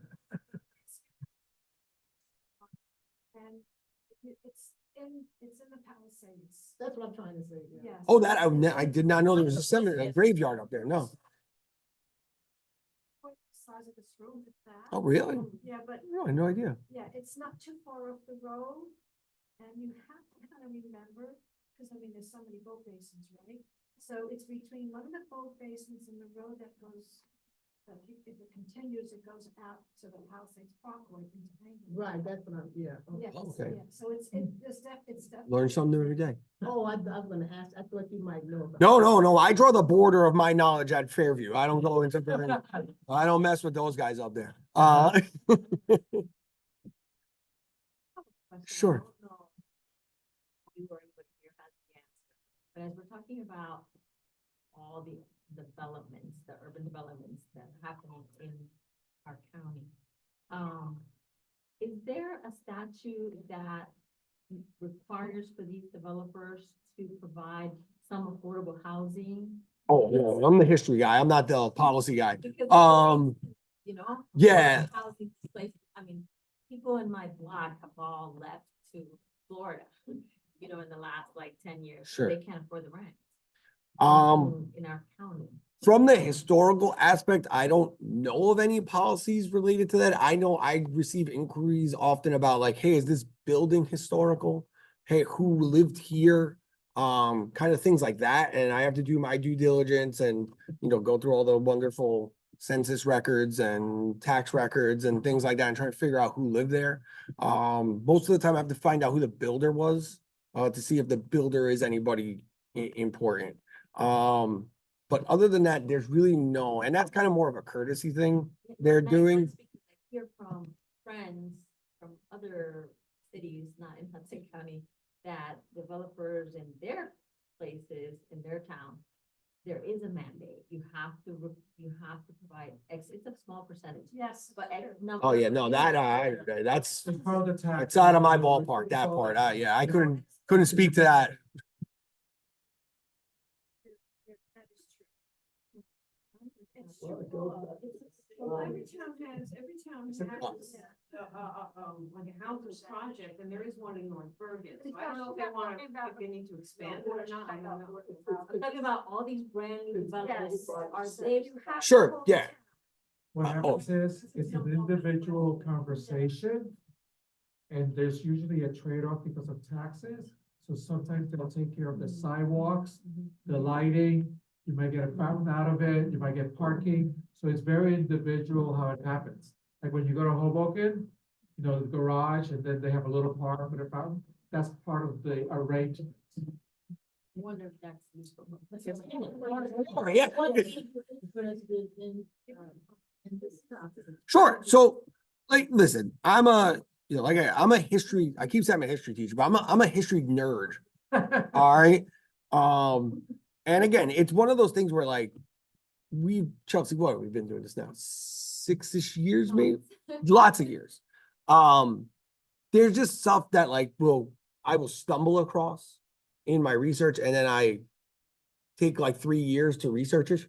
it's in the Palisades. That's what I'm trying to say. Yeah. Yes. Oh, that I did not know there was a cemetery, a graveyard up there. No. Quite the size of this room with that. Oh, really? Yeah, but No, I had no idea. yeah, it's not too far off the road. And you have to kind of remember, because there's so many boat basins, right? So it's between one of the boat basins and the road that goes, if it continues, it goes out to the Palisades Parkway into England. Right, that's what I'm, yeah. Yeah, Okay. yeah, so it's definitely. Learn something new every day. Oh, I was gonna ask, I thought you might know about. No. I draw the border of my knowledge at Fairview. I don't go into, I don't mess with those guys up there. Sure. I don't know if you or anybody here has the answer, but as we're talking about all the developments, the urban developments that are happening in our county, is there a statute that requires for these developers to provide some affordable housing? Oh, yeah, I'm the history guy. I'm not the policy guy. Because Yeah. housing place, people in my block have all left to Florida, in the last like 10 years. Sure. They can't afford the rent. In our county. From the historical aspect, I don't know of any policies related to that. I know I receive inquiries often about like, hey, is this building historical? Hey, who lived here? Kind of things like that. And I have to do my due diligence and, go through all the wonderful census records and tax records and things like that and try to figure out who lived there. Most of the time I have to find out who the builder was, to see if the builder is anybody important. But other than that, there's really no, and that's kind of more of a courtesy thing they're doing. Because I hear from friends from other cities, not in Hudson County, that developers in their small percentage, Yes. but. Oh, yeah, no, that's, It's part of the tax. it's out of my ballpark, that part. Yeah, I couldn't speak to that. That is true. It's true. Well, every town has like a housing project, and there is one in North Bergen. So I don't know if they want to, if they need to expand it or not, I don't know. I'm talking about all these brand new developments, Yes. are So they? you have to Sure, hold yeah. it. What Oh. happens is, it's an individual conversation. And there's usually a trade-off because of taxes. So sometimes they'll take care of the sidewalks, the lighting, you might get a fountain out of it, you might get parking. So it's very individual how it happens. Like when you go to Hoboken, you know, the garage, and then they have a little park with a fountain. That's part of the arrangement. Wonder if that's useful. Yeah. Sure. So, like, listen, I'm a history, I keep saying I'm a history teacher, but I'm a history nerd. All right. And again, it's one of those things where like Chelsea, what, we've been doing this now 6-ish years, maybe lots of years. There's just stuff that like I will stumble across in my research, and then I take like 3 years to research it.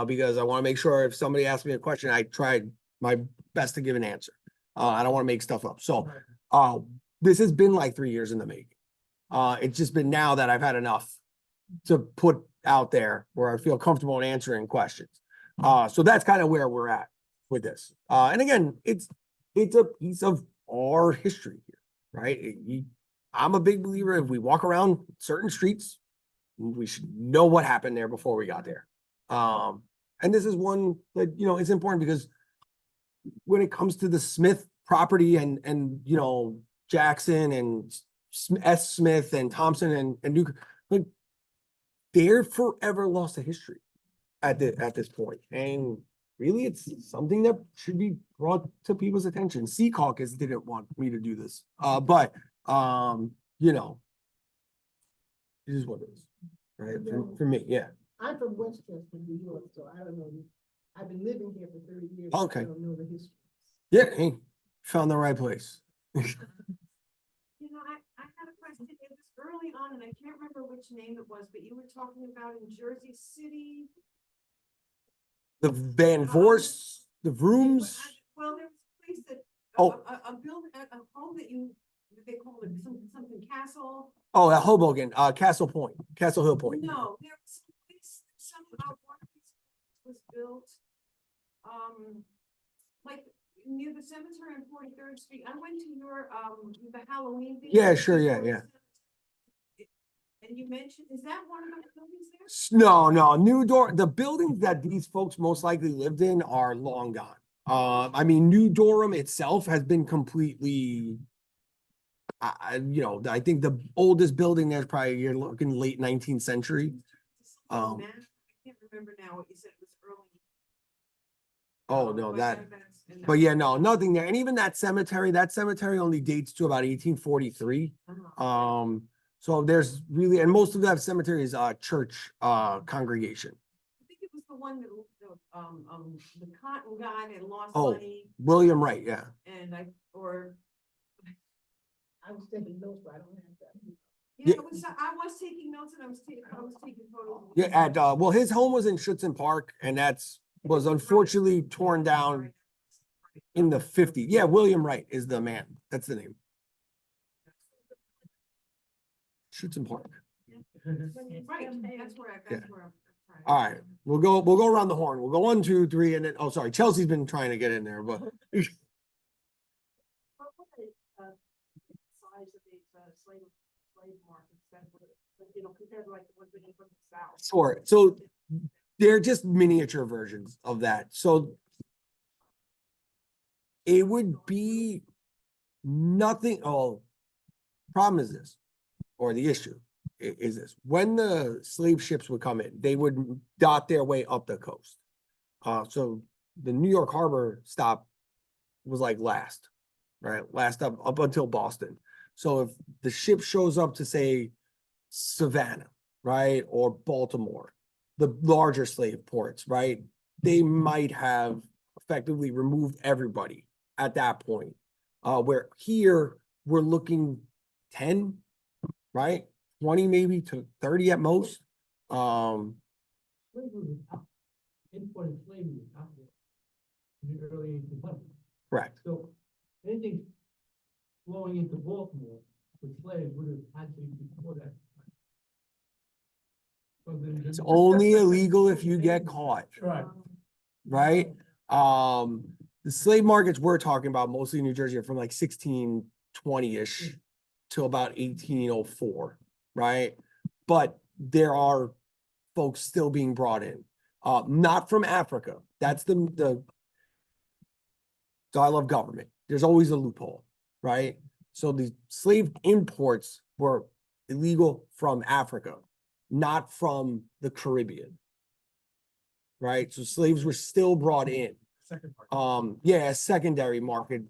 Because I want to make sure if somebody asks me a question, I tried my best to give an answer. I don't want to make stuff up. So, this has been like 3 years in the making. It's just been now that I've had enough to put out there where I feel comfortable in answering questions. So that's kind of where we're at with this. And again, it's a piece of our history here, right? I'm a big believer if we walk around certain streets, we should know what happened there before we got there. And this is one that, you know, it's important because when it comes to the Smith property and, you know, Jackson and S. Smith and Thompson and Duke, like, they're forever lost to history at this point. And really, it's something that should be brought to people's attention. Sea Caucus didn't want me to do this, but you know, it is what it is, right? For me, yeah. I'm from Westchester, New York, so I don't know. I've been living here for 30 years. Okay. I don't know the history. Yeah, hey, found the right place. You know, I had a question. It was early on, and I can't remember which name it was, but you were talking about in Jersey City. The Van Vorst, the rooms. Well, there was a place that, Oh. a home that they called it something castle. Oh, at Hoboken, Castle Point, Castle Hill Point. No, there was some place, somehow one of these was built, like near the cemetery on 43rd Street. I went to your, the Halloween thing. Yeah, sure, yeah. And you mentioned, is that one of those buildings there? No, the buildings that these folks most likely lived in are long gone. I mean, New Durham itself has been completely, you know, I think the oldest building there's probably, you're looking late 19th century. I can't remember now what you said, it was early. Oh, no, But but yeah, no, nothing there. And even that cemetery only dates to about 1843. So there's really, and most of that cemetery is church congregation. I think it was the one that, the cotton guy that lost Oh. money, William Wright, yeah. and I was taking notes, but I don't have that. Yeah. I was taking notes and I was taking photos. Yeah, well, his home was in Hudson Park, and was unfortunately torn down in the 50s. Yeah, William Wright is the man. That's the name. Hudson Park. Right, that's where I'm trying. All right, we'll go around the horn. We'll go 1, 2, 3, and then, oh, sorry, Chelsea's been trying to get in there, but. What are the size of these slave markets that were, you know, compared to like the ones that came from the south? Sure. So they're just miniature versions of that. So it would be nothing. Oh, problem is this, or the issue is this: when the slave ships would come in, they would dot their way up the coast. So the New York Harbor stop was like last, right? Last up until Boston. So if the ship shows up to say Savannah, right, or Baltimore, the larger slave ports, right, they might have a effectively removed everybody at that point. Where here, we're looking 10, right? 20 maybe to 30 at most. Slavery was out, imported slavery was outward in the early 1800s. Correct. So anything flowing into Baltimore with slaves would have had to be before that. So then- It's only illegal if you get caught, Right. right? The slave markets we're talking about, mostly in New Jersey, are from like 1620-ish till about 1804, right? But there are folks still being brought in, not from Africa. That's the style of government. There's always a loophole, right? So the slave imports were illegal from Africa, not from the Caribbean, right? So slaves were still brought in. Second part. Yeah, a secondary market,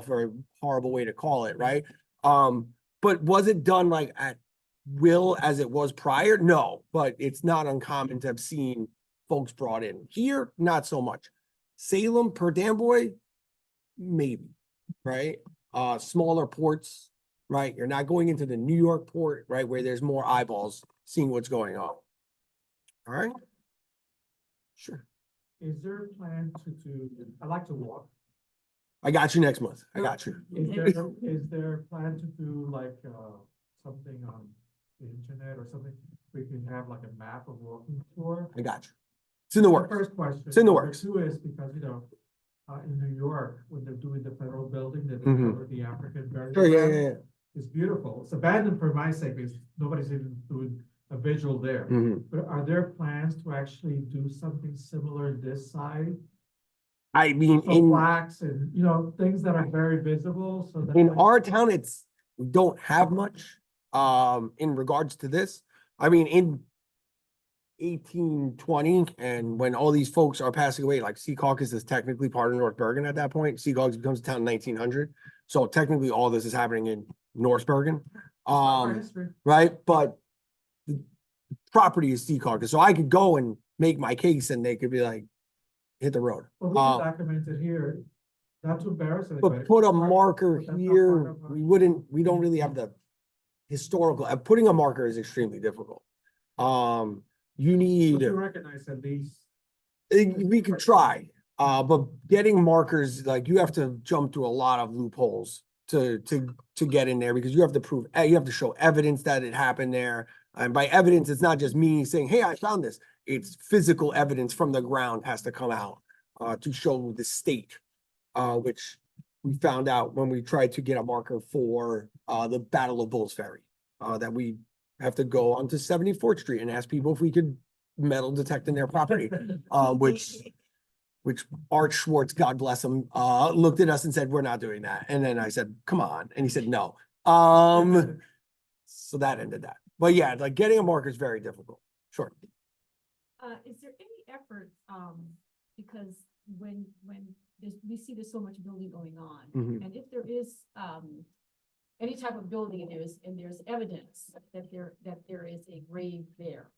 for a horrible way to call it, right? But was it done like at will as it was prior? No, but it's not uncommon to have seen folks brought in. Here, not so much. Salem, per damn boy, maybe, right? Smaller ports, right? You're not going into the New York port, right, where there's more eyeballs seeing what's going on. All right? Sure. Is there a plan to do, I like to walk. I got you next month. I got you. Is there a plan to do like, something on the internet or something? We can have like a map of walking tour? I got you. It's in the works. First question. It's in the Number works. two is because, in New York, when they're doing the federal building, that they Mhm. cover the African Bergen. Sure, yeah. It's beautiful. It's abandoned for my sake, because nobody's even doing a visual there. Mhm. But are there plans to actually do something similar this side? I mean, So in plaques and, things that are very visible, so that. our town, we don't have much, in regards to this. I mean, in 1820, and when all these folks are passing away, like Secaucus is technically part of North Bergen at that point. Secaucus becomes a town in 1900. So technically all this is happening in North Bergen. History. Right? But the property is Secaucus. So I could go and make my case and they could be like, hit the road. Well, we can document it here, not to embarrass anybody. But put a marker but that's not here, part of our- we don't really have the historical, putting a marker is extremely difficult. You But need, you recognize at least. we could try, but getting markers, like you have to jump through a lot of loopholes to get in there, because you have to prove, you have to show evidence that it happened there. And by evidence, it's not just me saying, hey, I found this. It's physical evidence from the ground has to come out, to show the state, which we found out when we tried to get a marker for, the Battle of Bulls Ferry, that we have to go onto 74th Street and ask people if we could metal detect in their property, which Art Schwartz, God bless him, looked at us and said, we're not doing that. And then I said, come on. And he said, no. So that ended that. But yeah, like getting a marker is very difficult. Sure. Is there any effort, because when we see there's so much building going on, Mhm. and if there is, any type of building and there's evidence that there is a grave there.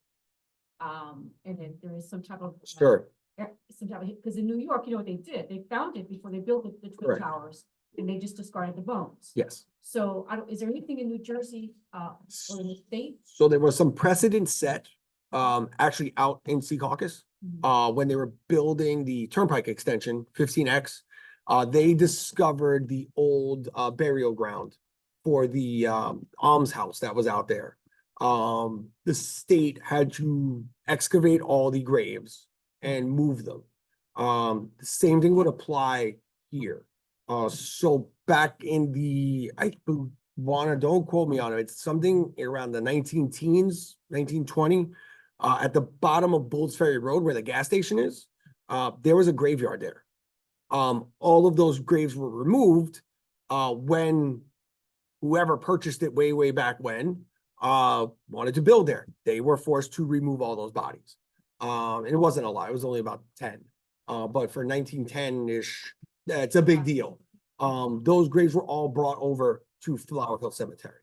And that there is some type of. Sure. Because in New York, you know what they did? They found it before they built the Twin Correct. Towers, and they just discarded the bones. Yes. So is there anything in New Jersey, or in the state? So there was some precedent set, actually out in Secaucus, when they were building the Turnpike extension, 15X. They discovered the old, burial ground for the, almshouse that was out there. The state had to excavate all the graves and move them. The same thing would apply here. So back in the, don't quote me on it, it's something around the 19-teens, 1920, at the bottom of Bulls Ferry Road where the gas station is, there was a graveyard there. All of those graves were removed, when whoever purchased it way back when, wanted to build there. They were forced to remove all those bodies. And it wasn't a lot, it was only about 10. But for 1910-ish, it's a big deal. Those graves were all brought over to Flower Hill Cemetery.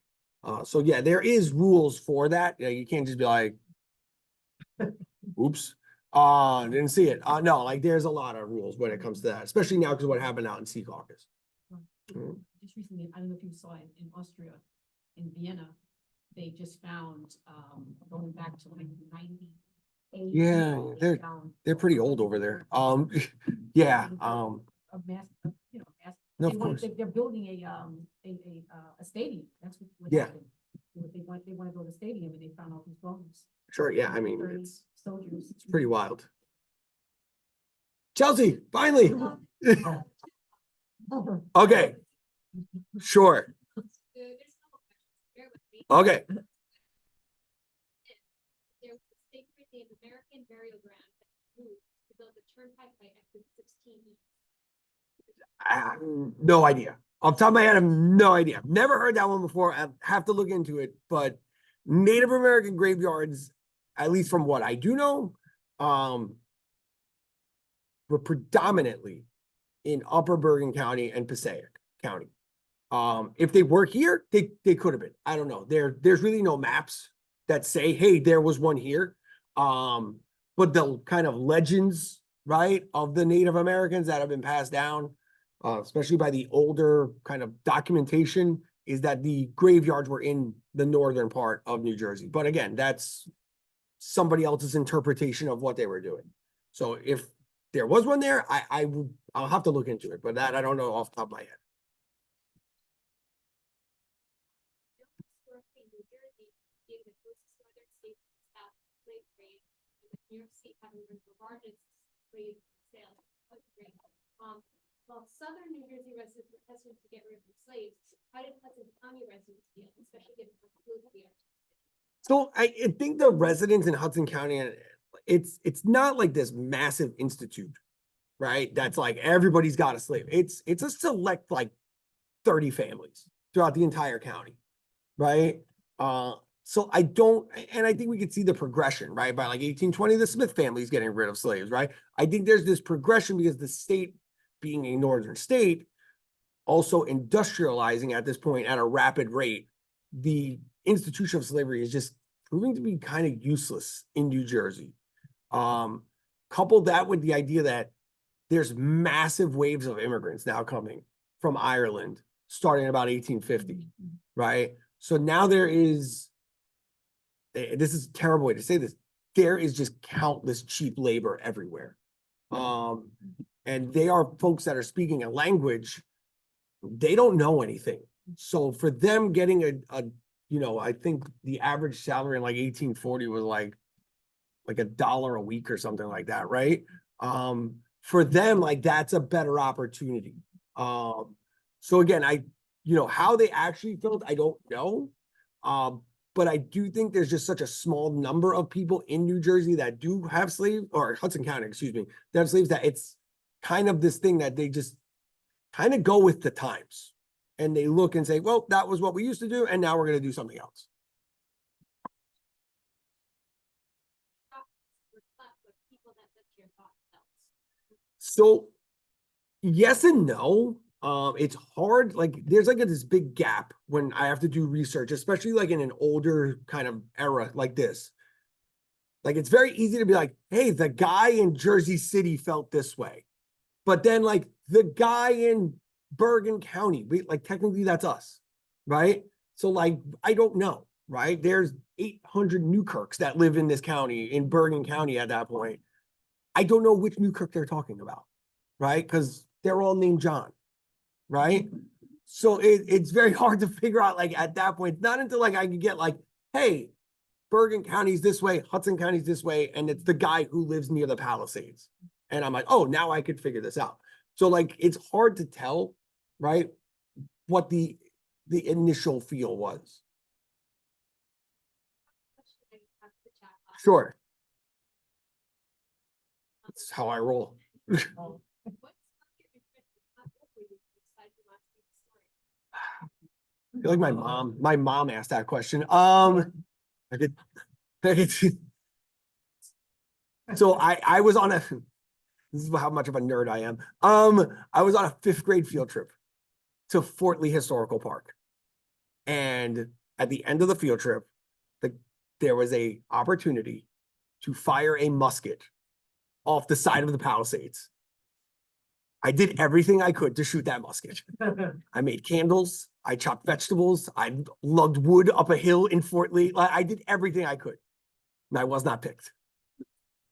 So yeah, there is rules for that. You can't just be like, oops. Didn't see it. No, like there's a lot of rules when it comes to that, especially now because what happened out in Sea Caucus. Just recently, I don't know if you saw it in Austria, in Vienna, they just found, going back to like 98. Yeah, they found They're pretty old over there. Yeah, a mass, mass. No, They of want, course. they're building a stadium, that's what Yeah. happened. They want to build a stadium and they found all these bones. sure. Yeah, I mean, 30 it's soldiers. it's pretty wild. Chelsea, finally. Okay, sure. Okay. There was a sacred named American burial ground that moved to build a turnpike by exit 16 east. No idea. Off the top of my head, I have no idea. I've never heard that one before. I have to look into it. But Native American graveyards, at least from what I do know, were predominantly in Upper Bergen County and Passaic County. If they were here, they could have been. I don't know. There's really no maps that say, hey, there was one here. But the kind of legends, right, of the Native Americans that have been passed down, especially by the older kind of documentation, is that the graveyards were in the northern part of New Jersey. But again, that's somebody else's interpretation of what they were doing. So if there was one there, I'll have to look into it, but that I don't know off the top of my head. Historically, New Jersey being the closest northern state to the South slave trade, and with New York State having been the largest slave sales country. While southern New Jersey residents were hesitant to get rid of their slaves, how did Hudson County residents feel, especially given how close we are? So I think the residents in Hudson County, it's not like this massive institute, right? That's like everybody's got a slave. It's a select like 30 families throughout the entire county, right? So I don't, and I think we could see the progression, right? By like 1820, the Smith family is getting rid of slaves, right? I think there's this progression because the state, being a northern state, also industrializing at this point at a rapid rate. The institution of slavery is just proving to be kind of useless in New Jersey. Couple that with the idea that there's massive waves of immigrants now coming from Ireland starting about 1850, right? So now there is, this is a terrible way to say this, there is just countless cheap labor everywhere. And they are folks that are speaking a language, they don't know anything. So for them getting I think the average salary in like 1840 was like $1 a week or something like that, right? For them, like that's a better opportunity. So again, how they actually felt, I don't know. But I do think there's just such a small number of people in New Jersey that do have slaves, or Hudson County, excuse me, that have slaves, that it's kind of this thing that they just kind of go with the times. And they look and say, well, that was what we used to do, and now we're going to do something else. Reflect what people that lived here thought felt. So yes and no. It's hard. Like there's like this big gap when I have to do research, especially like in an older kind of era like this. Like it's very easy to be like, hey, the guy in Jersey City felt this way. But then like the guy in Bergen County, like technically that's us, right? So like, I don't know, right? There's 800 Newkirks that live in this county, in Bergen County at that point. I don't know which Newkirk they're talking about, right? Because they're all named John, right? So it's very hard to figure out, like at that point, not until like I could get like, hey, Bergen County's this way, Hudson County's this way, and it's the guy who lives near the Palisades. And I'm like, oh, now I could figure this out. So like, it's hard to tell, right, what the initial feel was. Question I have for the chat box. Sure. That's how I roll. What sparked your interest in hot book were you decided to watch the story? I feel like my mom asked that question. I could so I was on a, this is how much of a nerd I am. I was on a 5th grade field trip to Fort Lee Historical Park. And at the end of the field trip, there was a opportunity to fire a musket off the side of the Palisades. I did everything I could to shoot that musket. I made candles, I chopped vegetables, I lugged wood up a hill in Fort Lee. Like, I did everything I could. And I was not picked.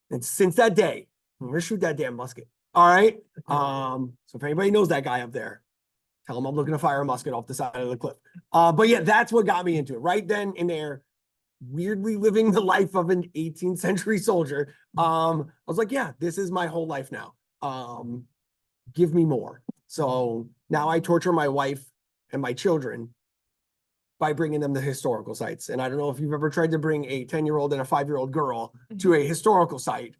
And since that day, I'm gonna shoot that damn musket. All right. So if anybody knows that guy up there, tell him I'm looking to fire a musket off the side of the cliff. But yeah, that's what got me into it. Right then and there, weirdly living the life of an 18th century soldier. I was like, yeah, this is my whole life now. Give me more. So now I torture my wife and my children by bringing them to historical sites. And I don't know if you've ever tried to bring a 10-year-old and a 5-year-old girl to a historical site.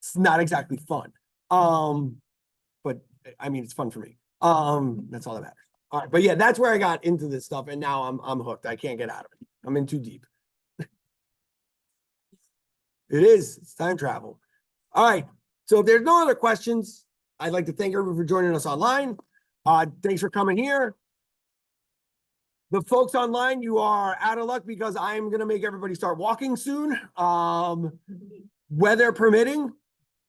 It's not exactly fun. But I mean, it's fun for me. That's all that matters. All right, but yeah, that's where I got into this stuff, and now I'm hooked. I can't get out of it. I'm in too deep. It is. It's time travel. All right. So if there's no other questions, I'd like to thank everyone for joining us online. Thanks for coming here. The folks online, you are out of luck because I'm going to make everybody start walking soon. Weather permitting,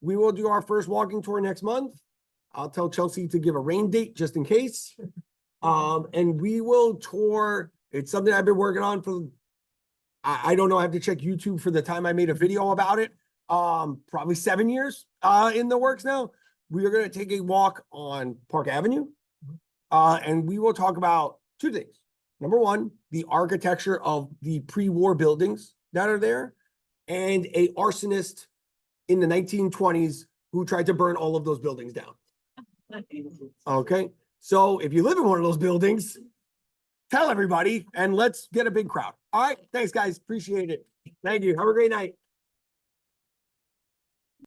we will do our first walking tour next month. I'll tell Chelsea to give a rain date just in case. And we will tour. It's something I've been working on for, I don't know, I have to check YouTube for the time I made a video about it. Probably 7 years in the works now. We are going to take a walk on Park Avenue. And we will talk about two things. Number one, the architecture of the pre-war buildings that are there, and a arsonist in the 1920s who tried to burn all of those buildings down. Okay. So if you live in one of those buildings, tell everybody and let's get a big crowd. All right. Thanks, guys. Appreciate it. Thank you. Have a great night.